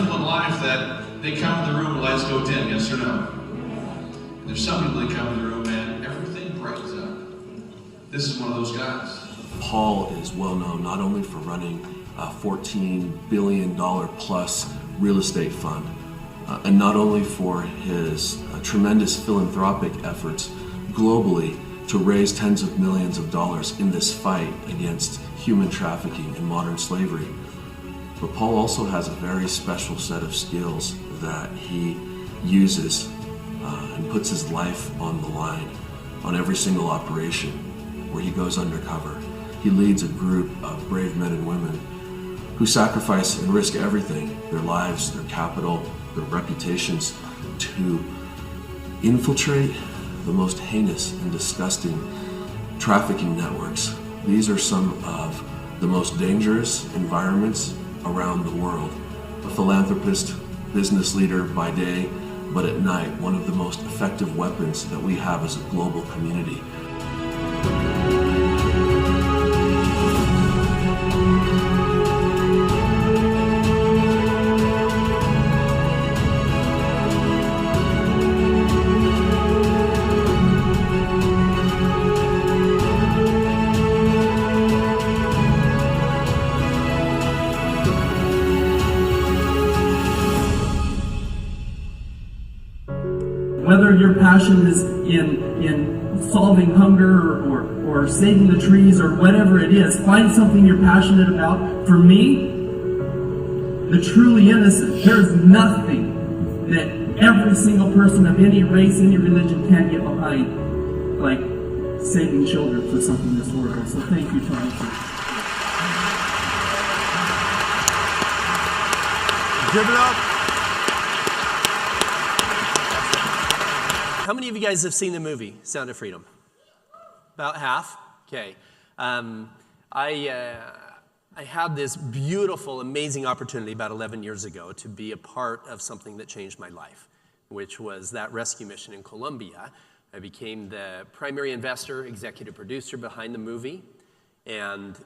people in life that they come to the room and lights go dim, yes or no? There's some people that come to the room and everything brightens up. This is one of those guys. Paul is well known not only for running a $14 billion plus real estate fund, and not only for his tremendous philanthropic efforts globally to raise tens of millions of dollars in this fight against human trafficking and modern slavery, but Paul also has a very special set of skills that he uses and puts his life on the line on every single operation where he goes undercover. He leads a group of brave men and women who sacrifice and risk everything, their lives, their capital, their reputations, to infiltrate the most heinous and disgusting trafficking networks. These are some of the most dangerous environments around the world. A philanthropist, business leader by day, but at night, one of the most effective weapons that we have as a global community. Whether your passion is in solving hunger or saving the trees or whatever it is, find something you're passionate about. For me, the truly innocent, there's nothing that every single person of any race, any religion can get behind, like saving children for something this world. So thank you, Tony. Give it up. How many of you guys have seen the movie Sound of Freedom? About half? Okay. I had this beautiful, amazing opportunity about 11 years ago to be a part of something that changed my life, which was that rescue mission in Colombia. I became the primary investor, executive producer behind the movie, and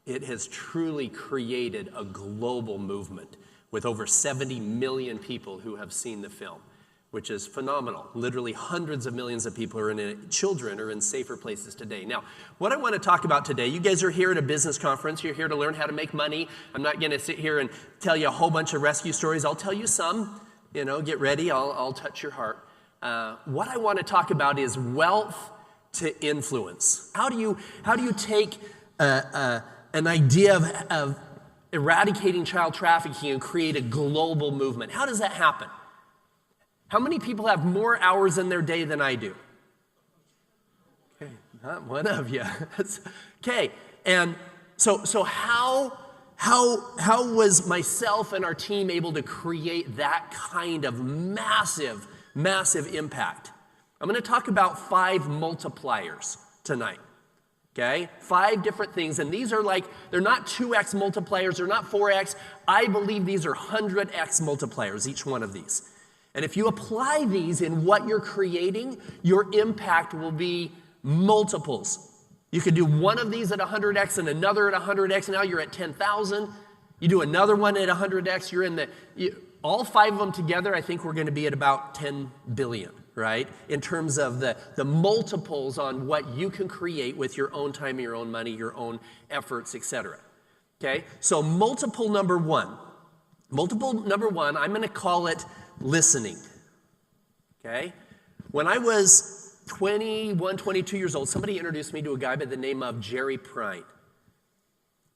it has truly created a global movement with over 70 million people who have seen the film, which is phenomenal. Literally hundreds of millions of people are in it. Children are in safer places today. Now, what I want to talk about today, you guys are here at a business conference. You're here to learn how to make money. I'm not going to sit here and tell you a whole bunch of rescue stories. I'll tell you some. You know, get ready. I'll touch your heart. What I want to talk about is wealth to influence. How do you take an idea of eradicating child trafficking and create a global movement? How does that happen? How many people have more hours in their day than I do? Okay, not one of you. Okay, and so how was myself and our team able to create that kind of massive impact? I'm going to talk about 5 multipliers tonight. Okay, 5 different things, and these are they're not 2x multipliers, they're not 4x. I believe these are 100x multipliers, each one of these. And if you apply these in what you're creating, your impact will be multiples. You could do one of these at 100x and another at 100x. Now you're at 10,000. You do another one at 100x. You're in all 5 of them together, I think we're going to be at about 10 billion, right? In terms of the multiples on what you can create with your own time, your own money, your own efforts, etc. Okay? So multiple number one. Multiple number one, I'm going to call it listening. Okay? When I was 21, 22 years old, somebody introduced me to a guy by the name of Jerry Prine.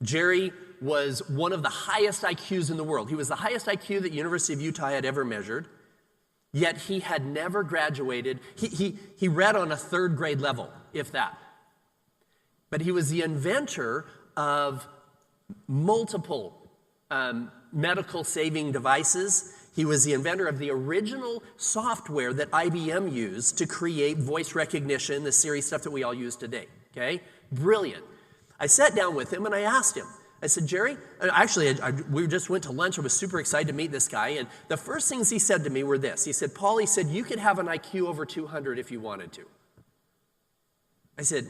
Jerry was one of the highest IQs in the world. He was the highest IQ that University of Utah had ever measured, yet he had never graduated. He read on a 3rd grade level, if that. But he was the inventor of multiple medical saving devices. He was the inventor of the original software that IBM used to create voice recognition, the Siri stuff that we all use today, okay? Brilliant. I sat down with him and I asked him, I said, Jerry, actually, we just went to lunch. I was super excited to meet this guy, and the first things he said to me were this. He said, Paul, you could have an IQ over 200 if you wanted to. I said,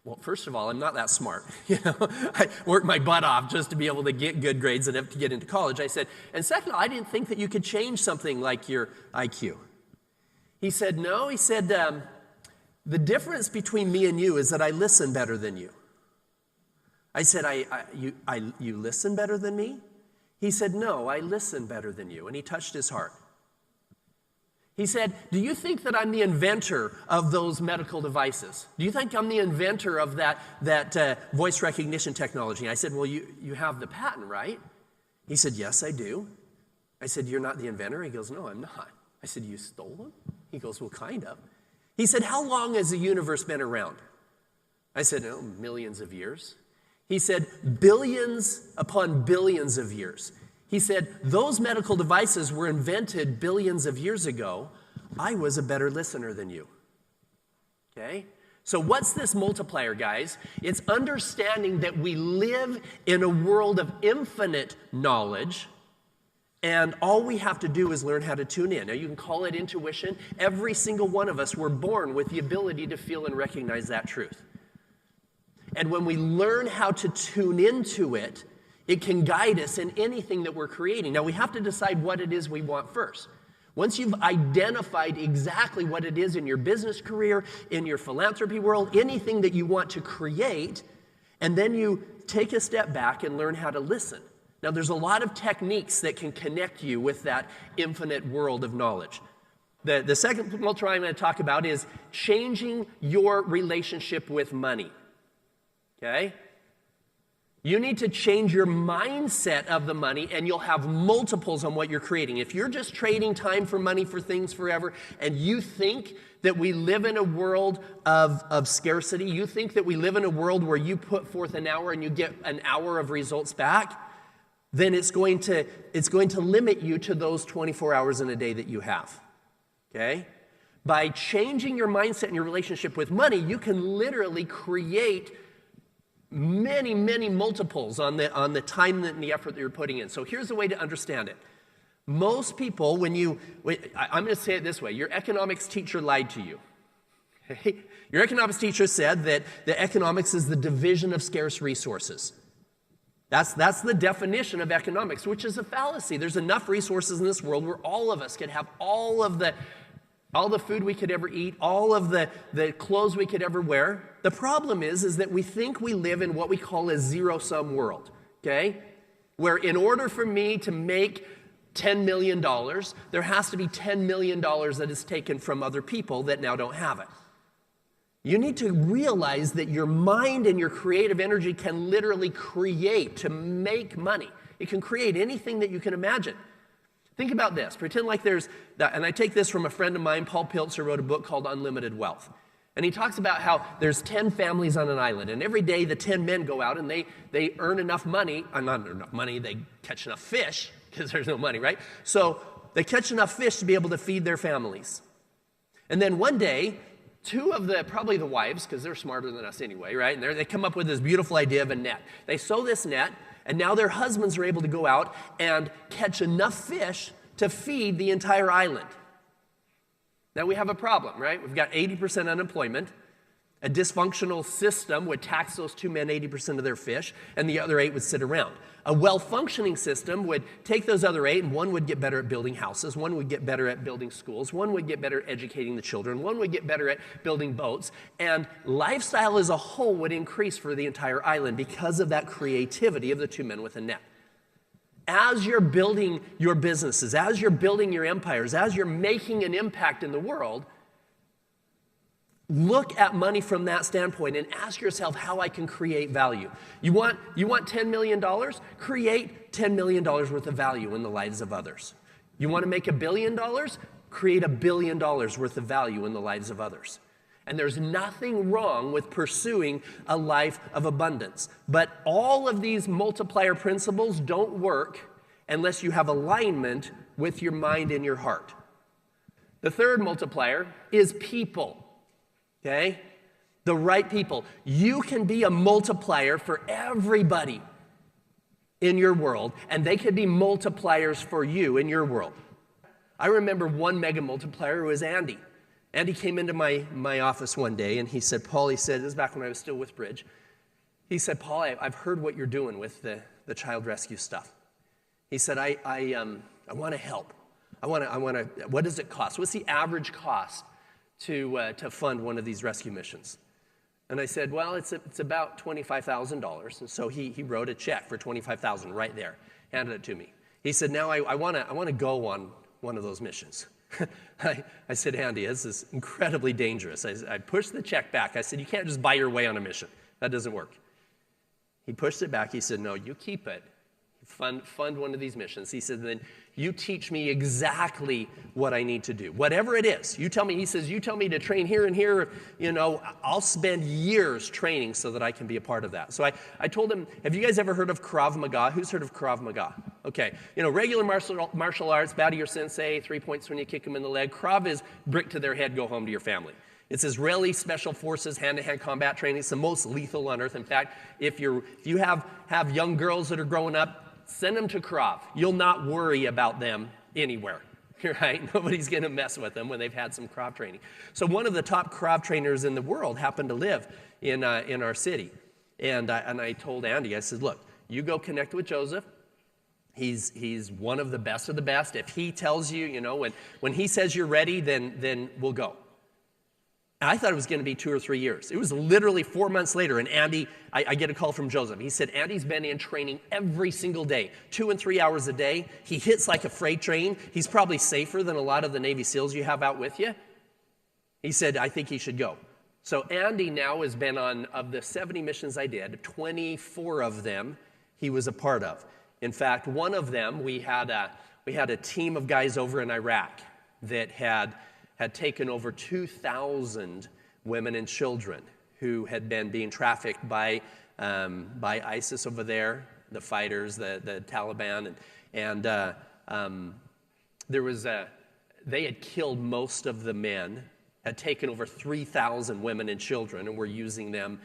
Well, first of all, I'm not that smart. I worked my butt off just to be able to get good grades enough to get into college. I said, and second, I didn't think that you could change something like your IQ. He said, no. He said, the difference between me and you is that I listen better than you. I said, you listen better than me? He said, no, I listen better than you. And he touched his heart. He said, do you think that I'm the inventor of those medical devices? Do you think I'm the inventor of that voice recognition technology? I said, well, you have the patent, right? He said, yes, I do. I said, you're not the inventor? He goes, no, I'm not. I said, you stole them? He goes, well, kind of. He said, how long has the universe been around? I said, oh, millions of years. He said, billions upon billions of years. He said, those medical devices were invented billions of years ago. I was a better listener than you. Okay? So what's this multiplier, guys? It's understanding that we live in a world of infinite knowledge, and all we have to do is learn how to tune in. Now, you can call it intuition. Every single one of us were born with the ability to feel and recognize that truth. And when we learn how to tune into it, it can guide us in anything that we're creating. Now, we have to decide what it is we want first. Once you've identified exactly what it is in your business career, in your philanthropy world, anything that you want to create, and then you take a step back and learn how to listen. Now, there's a lot of techniques that can connect you with that infinite world of knowledge. The second multiplier I'm going to talk about is changing your relationship with money. Okay? You need to change your mindset of the money, and you'll have multiples on what you're creating. If you're just trading time for money for things forever, and you think that we live in a world of scarcity, you think that we live in a world where you put forth an hour and you get an hour of results back, then it's going to limit you to those 24 hours in a day that you have. Okay? By changing your mindset and your relationship with money, you can literally create many, many multiples on the time and the effort that you're putting in. So here's the way to understand it. Most people, I'm going to say it this way, your economics teacher lied to you. Okay? Your economics teacher said that the economics is the division of scarce resources. That's the definition of economics, which is a fallacy. There's enough resources in this world where all of us could have all the food we could ever eat, all of the clothes we could ever wear. The problem is that we think we live in what we call a zero-sum world, okay? Where in order for me to make $10 million, there has to be $10 million that is taken from other people that now don't have it. You need to realize that your mind and your creative energy can literally create to make money. It can create anything that you can imagine. Think about this. Pretend like and I take this from a friend of mine, Paul Piltzer, wrote a book called Unlimited Wealth. And he talks about how there's 10 families on an island, and every day the 10 men go out and they earn enough money, not enough money, they catch enough fish, because there's no money, right? So they catch enough fish to be able to feed their families. And then one day, two of probably the wives, because they're smarter than us anyway, right? And they come up with this beautiful idea of a net. They sew this net, and now their husbands are able to go out and catch enough fish to feed the entire island. Now we have a problem, right? We've got 80% unemployment. A dysfunctional system would tax those two men 80% of their fish, and the other 8 would sit around. A well-functioning system would take those other 8, and one would get better at building houses, one would get better at building schools, one would get better at educating the children, one would get better at building boats, and lifestyle as a whole would increase for the entire island because of that creativity of the two men with a net. As you're building your businesses, as you're building your empires, as you're making an impact in the world, look at money from that standpoint and ask yourself how I can create value. You want $10 million? Create $10 million worth of value in the lives of others. You want to make $1 billion? Create $1 billion worth of value in the lives of others. And there's nothing wrong with pursuing a life of abundance. But all of these multiplier principles don't work unless you have alignment with your mind and your heart. The third multiplier is people. Okay? The right people. You can be a multiplier for everybody in your world, and they can be multipliers for you in your world. I remember one mega multiplier who was Andy. Andy came into my office one day, and he said, Paul, he said, this is back when I was still with Bridge. He said, Paul, I've heard what you're doing with the child rescue stuff. He said, I want to help. I want to. What does it cost? What's the average cost to fund one of these rescue missions? And I said, well, it's about $25,000. And so he wrote a check for $25,000 right there, handed it to me. He said, now I want to go on one of those missions. I said, Andy, this is incredibly dangerous. I pushed the check back. I said, you can't just buy your way on a mission. That doesn't work. He pushed it back. He said, no, you keep it. Fund one of these missions. He said, then you teach me exactly what I need to do. Whatever it is, you tell me. He says, you tell me to train here and here. I'll spend years training so that I can be a part of that. So I told him, have you guys ever heard of Krav Maga? Who's heard of Krav Maga? Okay, regular martial arts, bow to your sensei, 3 points when you kick him in the leg. Krav is brick to their head, go home to your family. It's Israeli Special Forces hand-to-hand combat training. It's the most lethal on earth. In fact, if you have young girls that are growing up, send them to Krav. You'll not worry about them anywhere, right? Nobody's going to mess with them when they've had some Krav training. So one of the top Krav trainers in the world happened to live in our city. And I told Andy, I said, look, you go connect with Joseph. He's one of the best. If he tells you, when he says you're ready, then we'll go. I thought it was going to be 2 or 3 years. It was literally 4 months later, and Andy, I get a call from Joseph. He said, Andy's been in training every single day, 2 and 3 hours a day. He hits like a freight train. He's probably safer than a lot of the Navy SEALs you have out with you. He said, I think he should go. So Andy now has been on, of the 70 missions I did, 24 of them he was a part of. In fact, one of them, we had a team of guys over in Iraq that had taken over 2,000 women and children who had been being trafficked by ISIS over there, the fighters, the Taliban, and they had killed most of the men, had taken over 3,000 women and children, and were using them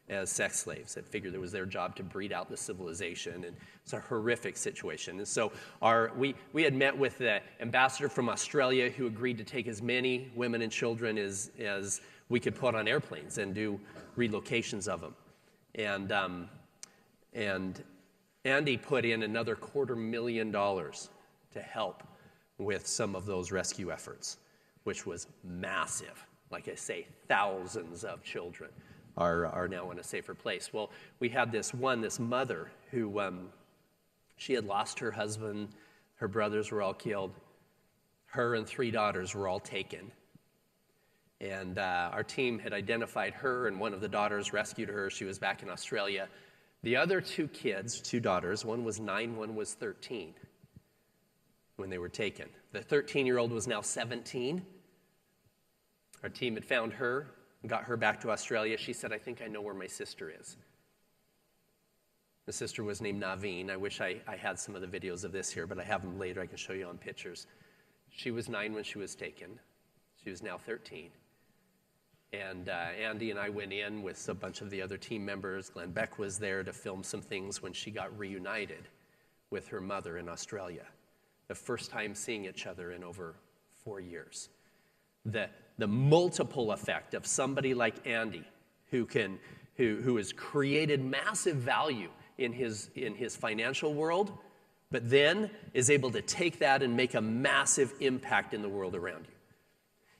as sex slaves. They figured it was their job to breed out the civilization, and it's a horrific situation. And so we had met with the ambassador from Australia who agreed to take as many women and children as we could put on airplanes and do relocations of them. And Andy put in another $250,000 to help with some of those rescue efforts, which was massive. Like I say, thousands of children are now in a safer place. Well, we had this mother who, she had lost her husband, her brothers were all killed, her and 3 daughters were all taken. And our team had identified her, and one of the daughters rescued her. She was back in Australia. The other 2 kids, 2 daughters, one was 9, one was 13 when they were taken. The 13-year-old was now 17. Our team had found her, got her back to Australia. She said, I think I know where my sister is. The sister was named Naveen. I wish I had some of the videos of this here, but I have them later. I can show you on pictures. She was 9 when she was taken. She was now 13. And Andy and I went in with a bunch of the other team members. Glenn Beck was there to film some things when she got reunited with her mother in Australia. The first time seeing each other in over 4 years. The multiple effect of somebody like Andy who has created massive value in his financial world, but then is able to take that and make a massive impact in the world around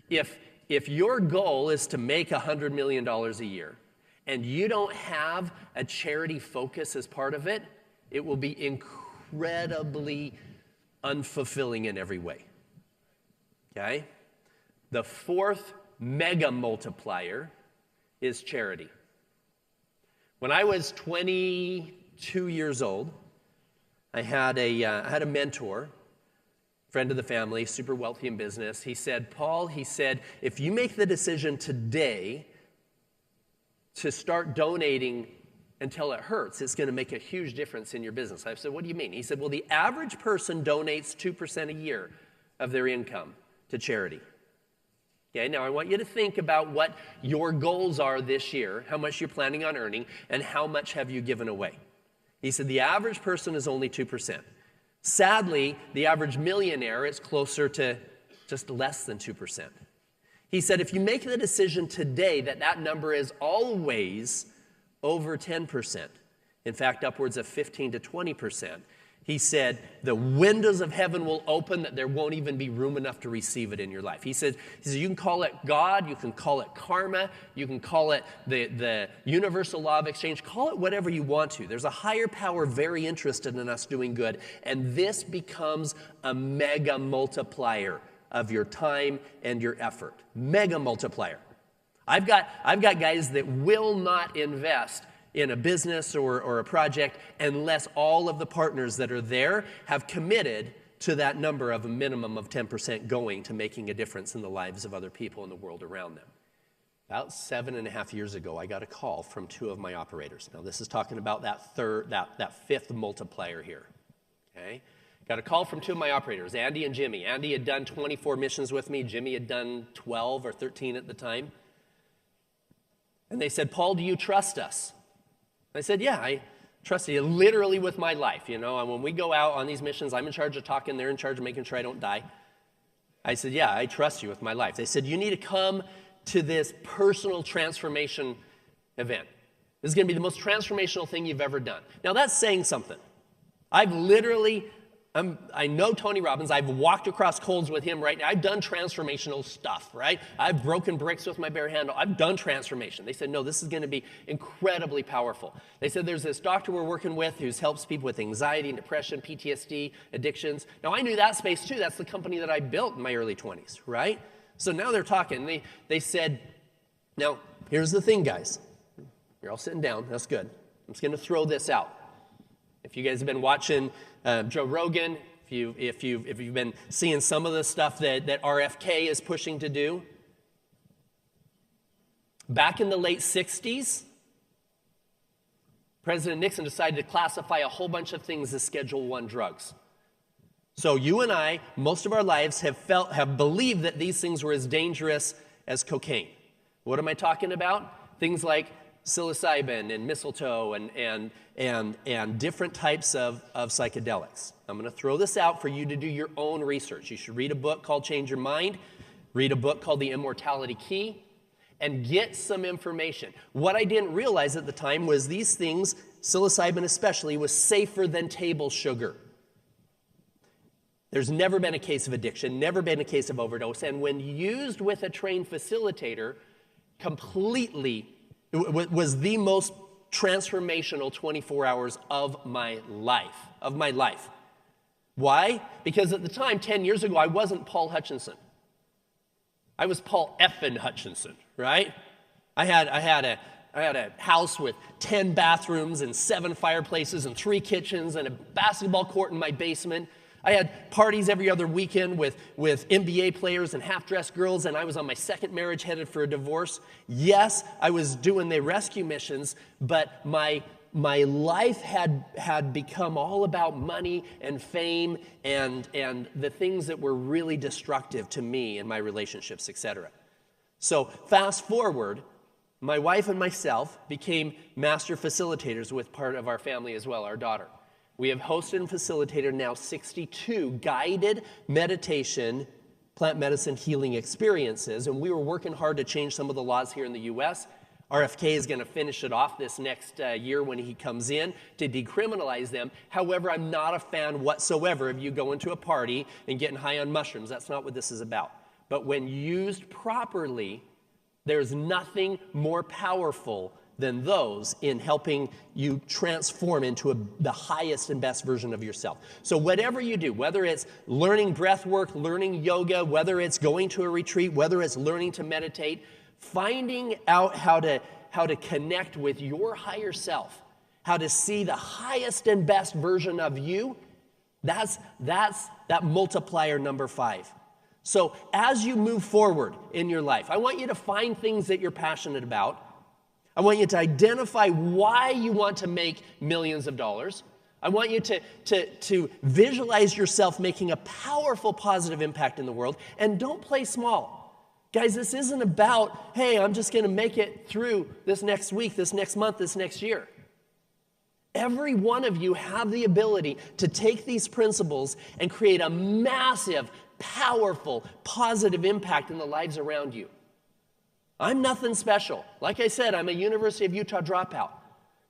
you. If your goal is to make $100 million a year and you don't have a charity focus as part of it, it will be incredibly unfulfilling in every way. Okay? The 4th mega multiplier is charity. When I was 22 years old, I had a mentor, friend of the family, super wealthy in business. He said, Paul, if you make the decision today to start donating until it hurts, it's going to make a huge difference in your business. I said, what do you mean? He said, well, the average person donates 2% a year of their income to charity. Okay, now I want you to think about what your goals are this year, how much you're planning on earning, and how much have you given away. He said the average person is only 2%. Sadly, the average millionaire is closer to just less than 2%. He said, if you make the decision today that that number is always over 10%, in fact, upwards of 15 to 20%, he said, the windows of heaven will open that there won't even be room enough to receive it in your life. He said, you can call it God, you can call it karma, you can call it the universal law of exchange, call it whatever you want to. There's a higher power very interested in us doing good, and this becomes a mega multiplier of your time and your effort. Mega multiplier. I've got guys that will not invest in a business or a project unless all of the partners that are there have committed to that number of a minimum of 10% going to making a difference in the lives of other people in the world around them. About 7.5 years ago, I got a call from 2 of my operators. Now, this is talking about that fifth multiplier here, okay? Got a call from 2 of my operators, Andy and Jimmy. Andy had done 24 missions with me. Jimmy had done 12 or 13 at the time. And they said, Paul, do you trust us? I said, yeah, I trust you literally with my life. You know, and when we go out on these missions, I'm in charge of talking. They're in charge of making sure I don't die. I said, yeah, I trust you with my life. They said, you need to come to this personal transformation event. This is going to be the most transformational thing you've ever done. Now, that's saying something. I've literally... I know Tony Robbins. I've walked across coals with him right now. I've done transformational stuff, right? I've broken bricks with my bare handle. I've done transformation. They said, no, this is going to be incredibly powerful. They said, there's this doctor we're working with who helps people with anxiety and depression, PTSD, addictions. Now, I knew that space too. That's the company that I built in my early 20s, right? So now they're talking. They said, now, here's the thing, guys. You're all sitting down. That's good. I'm just going to throw this out. If you guys have been watching Joe Rogan, if you've been seeing some of the stuff that RFK is pushing to do, back in the late 60s, President Nixon decided to classify a whole bunch of things as Schedule I drugs. So you and I, most of our lives have believed that these things were as dangerous as cocaine. What am I talking about? Things like psilocybin and mistletoe and different types of psychedelics. I'm going to throw this out for you to do your own research. You should read a book called Change Your Mind, read a book called The Immortality Key, and get some information. What I didn't realize at the time was these things, psilocybin especially, was safer than table sugar. There's never been a case of addiction, never been a case of overdose, and when used with a trained facilitator, it was the most transformational 24 hours of my life. Why? Because at the time, 10 years ago, I wasn't Paul Hutchinson. I was Paul effing Hutchinson, right? I had a house with 10 bathrooms and 7 fireplaces and 3 kitchens and a basketball court in my basement. I had parties every other weekend with NBA players and half-dressed girls, and I was on my second marriage headed for a divorce. Yes, I was doing the rescue missions, but my life had become all about money and fame and the things that were really destructive to me and my relationships, etc. So fast forward, my wife and myself became master facilitators with part of our family as well, our daughter. We have hosted and facilitated now 62 guided meditation, plant medicine healing experiences, and we were working hard to change some of the laws here in the U.S. RFK is going to finish it off this next year when he comes in to decriminalize them. However, I'm not a fan whatsoever of you going to a party and getting high on mushrooms. That's not what this is about. But when used properly, there's nothing more powerful than those in helping you transform into the highest and best version of yourself. So whatever you do, whether it's learning breath work, learning yoga, whether it's going to a retreat, whether it's learning to meditate, finding out how to connect with your higher self, how to see the highest and best version of you, that's that multiplier number 5. So as you move forward in your life, I want you to find things that you're passionate about. I want you to identify why you want to make millions of dollars. I want you to visualize yourself making a powerful, positive impact in the world. And don't play small. Guys, this isn't about, hey, I'm just going to make it through this next week, this next month, this next year. Every one of you have the ability to take these principles and create a massive, powerful, positive impact in the lives around you. I'm nothing special. Like I said, I'm a University of Utah dropout.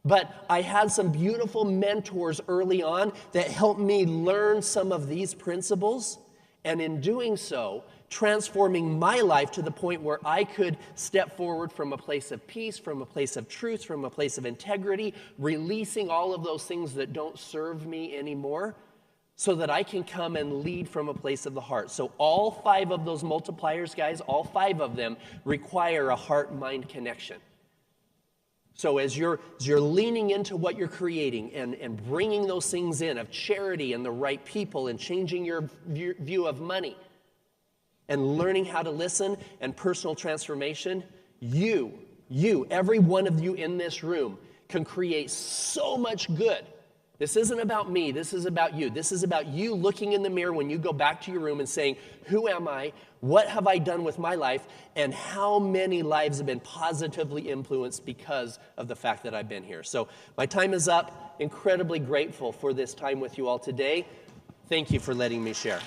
But I had some beautiful mentors early on that helped me learn some of these principles, and in doing so, transforming my life to the point where I could step forward from a place of peace, from a place of truth, from a place of integrity, releasing all of those things that don't serve me anymore, so that I can come and lead from a place of the heart. So all 5 of those multipliers, guys, all 5 of them require a heart-mind connection. So as you're leaning into what you're creating and bringing those things in of charity and the right people and changing your view of money and learning how to listen and personal transformation, you, every one of you in this room can create so much good. This isn't about me. This is about you. This is about you looking in the mirror when you go back to your room and saying, who am I? What have I done with my life? And how many lives have been positively influenced because of the fact that I've been here? So my time is up. Incredibly grateful for this time with you all today. Thank you for letting me share.